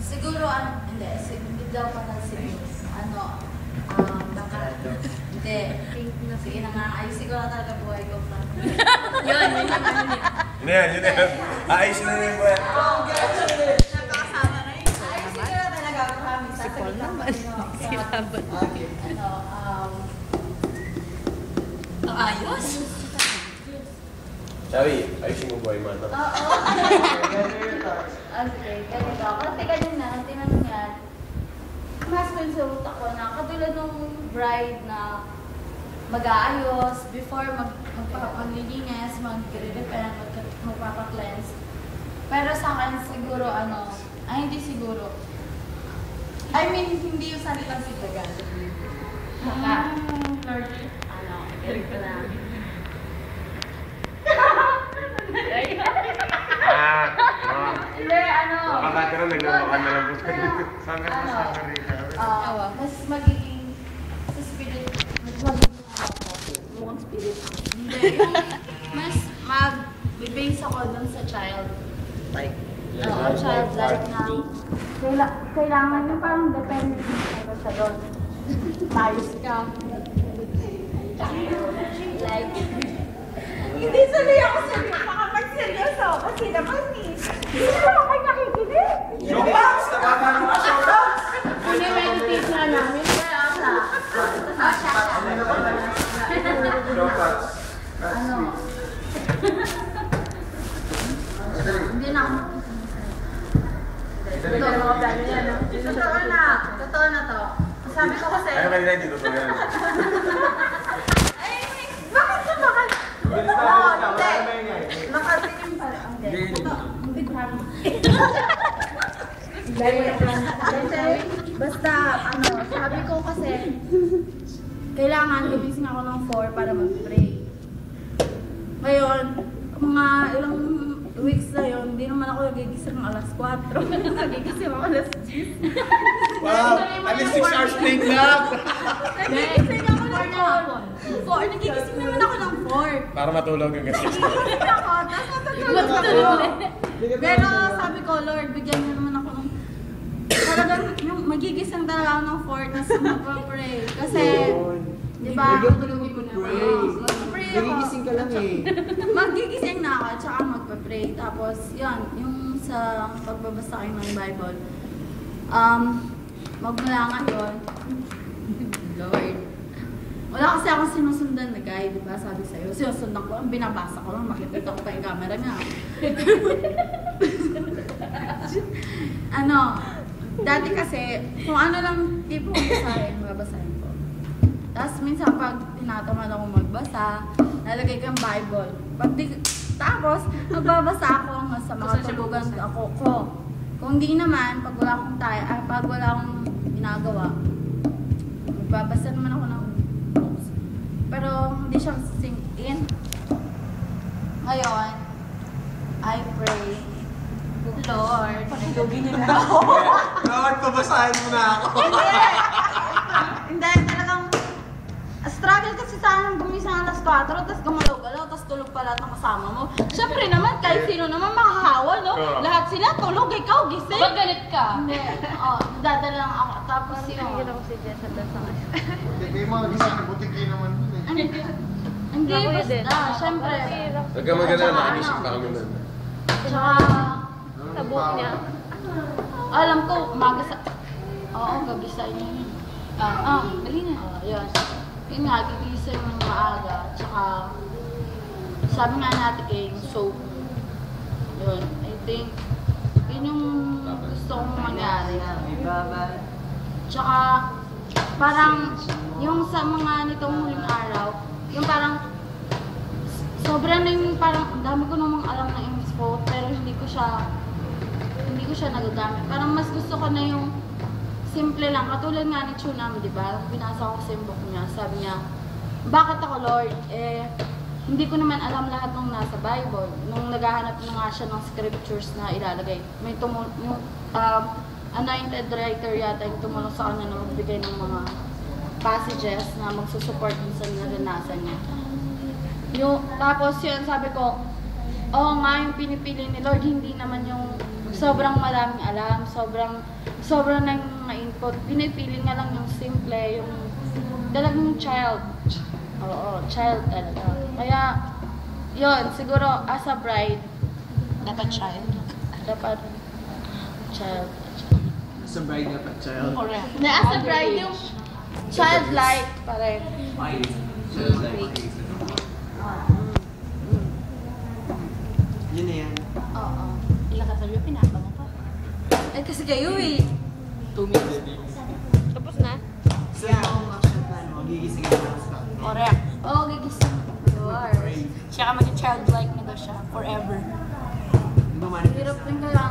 Siguro, hindi. Hindi daw pa na siguro. Baka, hindi. Sige na nga. Ayusin ko na talaga buhay ko. Yun yung ano niya. Yun na yun. Ayusin na yung buhay. Napakasama na yun. Ayusin ko na talaga. Si Paul naman. Si Laban. Ayos? Sabi, ayusin mo buhay man. Oo. Okay, ganito. Kasi kanina, tinanong yan, mas ko sa utak ko na katulad nung bride na mag-aayos, before maglilinis, mag-repair, magpapa-cleanse. Pero sa akin siguro hindi siguro. I mean, hindi yung salitang sitagan. Lord, ganito na. Hindi, Makakatira, naglawakan na lang po. Sangat na sangat rin. mas magiging sa spirit, mukhang spirit. Hindi, mas mag-base ako dun sa child. Like, Child life na kailangan yung parang depende ako sa doon. Mayos ka. Like, hindi sanay ako sa makapag-seryoso kasi naman hindi naman ako nakikinig. Showbox! Nakakano ka, showbox! Meditate na namin. Showbox. Hindi na ako Totoo na to. Sabi ko kasi... Ayaw kanina hindi totoo yan. Bakit ka bakal? Oo, hindi. Nakatinim pala. Basta, sabi ko kasi, kailangan gumising ako ng 4 para mag-pray. Ngayon, mga ilang weeks na yun, hindi naman ako nagigising ng alas 4. Nagigising ako alas 10. Wow! At least 6 hours sleep lang! Nagigising ako ng 4. Nagigising naman ako ng 4. Para matulog yung kasi. Nagigising ako, tapos matutulog. Pero sabi ko, Lord, bigyan niyo naman ako ng... Talagang yung magigising talaga ako ng 4, tapos magpa-pray. Kasi, di ba? Mag-pray. Mag-pray ako. Nagigising ka lang eh. Magigising na ako, tsaka magpa-pray. Tapos, yun, yung sa pagbabasa kayo ng Bible, magmula ngayon, Lord, wala kasi akong sinusundan na guide, di ba? Sabi sa'yo, sinusundan ko, ang binabasa ko lang, makikita ko pa yung camera niya. Dati kasi, kung ano lang tipo babasahin ko. Tapos minsan pag tinatamad ako magbasa, nalagay ko yung Bible. Tapos, magbabasa ako hanggang sa makatulugan ako ko. Kung hindi naman, pag wala akong ginagawa, magbabasa naman ako ng books. Pero hindi siya sink in. Ngayon, I pray, Lord, panagugin niyo na ako. Lord, pabasahin mo na ako. Hindi, talagang struggle kasi sana gumising alas 4, tapos gumalaw-galaw, tapos tulog pa lahat ng kasama mo. Siyempre naman, kahit sino naman makahawa, no? Lahat sila tulog, ikaw gising. Ba't galit ka? Hindi, dadala lang ako. Tapos yun. si Jess at sa Hindi mga gising na butiki naman dun eh. Hindi, basta, siyempre. Huwag ka maganda, nakinisip pa kami nun. Tsaka, Sa buhok niya. alam ko, umaga sa... Oo, gabi sa inyo yun. Dali na. Yun. Yun nga, gigising ng maaga. Tsaka, sabi nga natin yung soap. Yun, I think, yun yung gusto kong mangyari. Tsaka, parang, yung sa mga nitong huling araw, yung parang, sobra na yung parang, ang dami ko namang alam na English quote, pero hindi ko siya nagagamit. Parang mas gusto ko na yung simple lang. Katulad nga ni Chunam, di ba? Binasa ko sa book niya. Sabi niya, bakit ako, Lord? Hindi ko naman alam lahat ng nasa Bible. Nung naghahanap na nga siya ng scriptures na ilalagay, may anointed writer yata yung tumulong sa kanya na magbigay ng mga passages na magsusupport din sa naranasan niya. Tapos yun, sabi ko, oo nga, yung pinipili ni Lord, hindi naman yung sobrang maraming alam, sobrang nang na-input. Pinipili nga lang yung simple, yung talagang child. Oo, child talaga. Kaya, yon siguro as a bride, Dapat child. dapat child. Sa bride dapat child. Correct. Na as a bride, yung childlike pa rin. Child like. Yun na yan. Oo. Ilang kasabi, pinabang mo pa. Eh, kasi kayo eh. 2 minutes. Tapos na? So, yung action plan mo, gigising ka na sa Correct. Oo, gigising. Yours. Siya ka mag-childlike na daw siya. Forever. Hindi mo manifest. Hirap din kaya